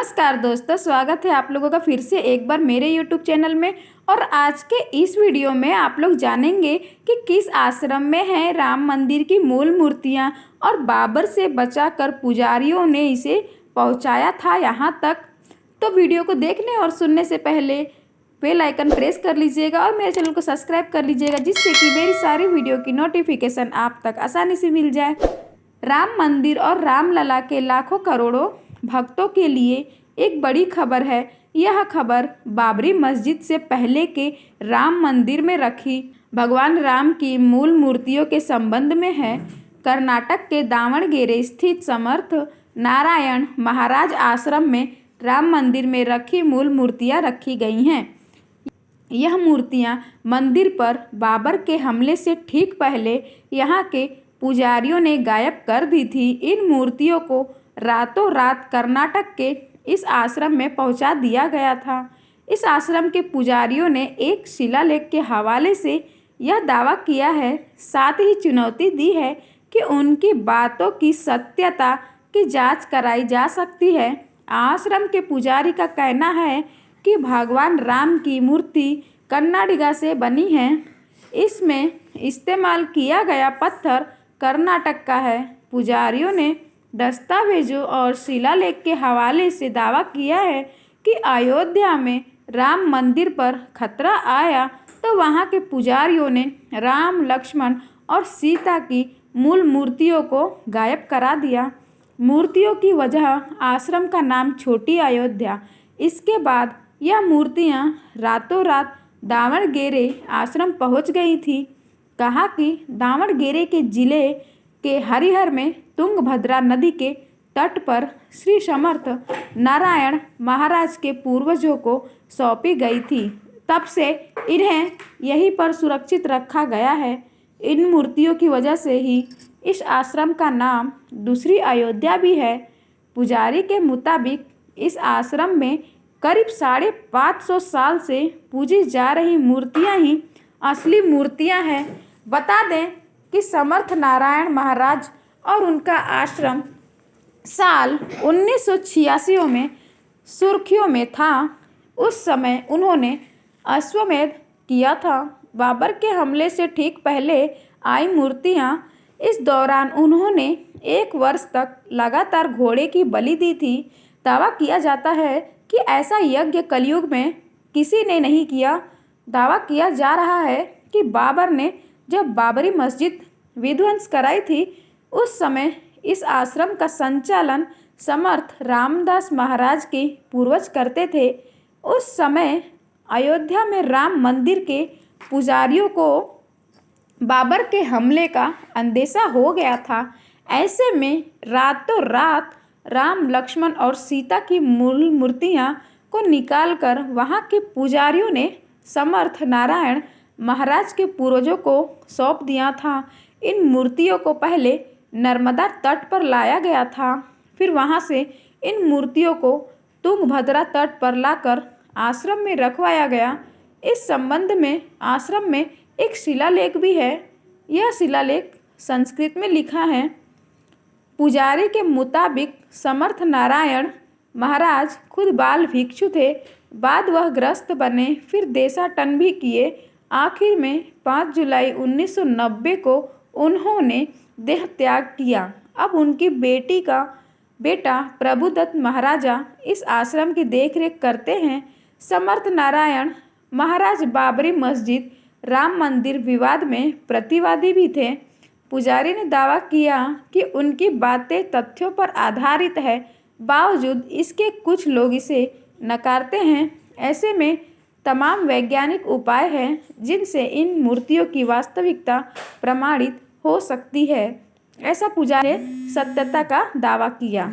नमस्कार दोस्तों, स्वागत है आप लोगों का फिर से एक बार मेरे YouTube चैनल में। और आज के इस वीडियो में आप लोग जानेंगे कि किस आश्रम में है राम मंदिर की मूल मूर्तियां और बाबर से बचाकर पुजारियों ने इसे पहुंचाया था यहाँ तक। तो वीडियो को देखने और सुनने से पहले बेल आइकन प्रेस कर लीजिएगा और मेरे चैनल को सब्सक्राइब कर लीजिएगा, जिससे कि मेरी सारी वीडियो की नोटिफिकेशन आप तक आसानी से मिल जाए। राम मंदिर और रामलला के लाखों करोड़ों भक्तों के लिए एक बड़ी खबर है। यह खबर बाबरी मस्जिद से पहले के राम मंदिर में रखी भगवान राम की मूल मूर्तियों के संबंध में है। कर्नाटक के दावणगेरे स्थित समर्थ नारायण महाराज आश्रम में राम मंदिर में रखी मूल मूर्तियां रखी गई हैं। यह मूर्तियां मंदिर पर बाबर के हमले से ठीक पहले यहाँ के पुजारियों ने गायब कर दी थी। इन मूर्तियों को रातों रात कर्नाटक के इस आश्रम में पहुंचा दिया गया था। इस आश्रम के पुजारियों ने एक शिलालेख के हवाले से यह दावा किया है, साथ ही चुनौती दी है कि उनकी बातों की सत्यता की जांच कराई जा सकती है। आश्रम के पुजारी का कहना है कि भगवान राम की मूर्ति कर्नाटका से बनी है। इसमें इस्तेमाल किया गया पत्थर कर्नाटक का है। पुजारियों ने दस्तावेजों और शिलालेख के हवाले से दावा किया है कि अयोध्या में राम मंदिर पर खतरा आया तो वहां के पुजारियों ने राम, लक्ष्मण और सीता की मूल मूर्तियों को गायब करा दिया। मूर्तियों की वजह आश्रम का नाम छोटी अयोध्या। इसके बाद यह मूर्तियां रातों रात दावणगेरे आश्रम पहुंच गई थी। कहा कि दावणगेरे के जिले के हरिहर में तुंगभद्रा नदी के तट पर श्री समर्थ नारायण महाराज के पूर्वजों को सौंपी गई थी। तब से इन्हें यहीं पर सुरक्षित रखा गया है। इन मूर्तियों की वजह से ही इस आश्रम का नाम दूसरी अयोध्या भी है। पुजारी के मुताबिक इस आश्रम में करीब 550 साल से पूजी जा रही मूर्तियां ही असली मूर्तियां हैं। बता दें कि समर्थ नारायण महाराज और उनका आश्रम साल 1986 में सुर्खियों में था। उस समय उन्होंने अश्वमेध किया था। बाबर के हमले से ठीक पहले आई मूर्तियां। इस दौरान उन्होंने 1 वर्ष तक लगातार घोड़े की बलि दी थी। दावा किया जाता है कि ऐसा यज्ञ कलयुग में किसी ने नहीं किया। दावा किया जा रहा है कि बाबर ने जब बाबरी मस्जिद विध्वंस कराई थी, उस समय इस आश्रम का संचालन समर्थ रामदास महाराज के पूर्वज करते थे। उस समय अयोध्या में राम मंदिर के पुजारियों को बाबर के हमले का अंदेशा हो गया था। ऐसे में रातों रात राम, लक्ष्मण और सीता की मूल मूर्तियां को निकालकर वहां के पुजारियों ने समर्थ नारायण महाराज के पूर्वजों को सौंप दिया था। इन मूर्तियों को पहले नर्मदा तट पर लाया गया था, फिर वहां से इन मूर्तियों को तुंगभद्रा तट पर लाकर आश्रम में रखवाया गया। इस संबंध में आश्रम में एक शिलालेख भी है। यह शिलालेख संस्कृत में लिखा है। पुजारी के मुताबिक समर्थ नारायण महाराज खुद बाल भिक्षु थे। बाद वह ग्रस्त बने, फिर देशाटन भी किए। आखिर में 5 जुलाई 1990 को उन्होंने देह त्याग किया। अब उनकी बेटा प्रभुदत्त महाराजा इस आश्रम की देखरेख करते हैं। समर्थ नारायण महाराज बाबरी मस्जिद, राम मंदिर विवाद में प्रतिवादी भी थे। पुजारी ने दावा किया कि उनकी बातें तथ्यों पर आधारित है, बावजूद इसके कुछ लोग इसे नकारते हैं। ऐसे में तमाम वैज्ञानिक उपाय हैं जिनसे इन मूर्तियों की वास्तविकता प्रमाणित हो सकती है। ऐसा पुजारी ने सत्यता का दावा किया।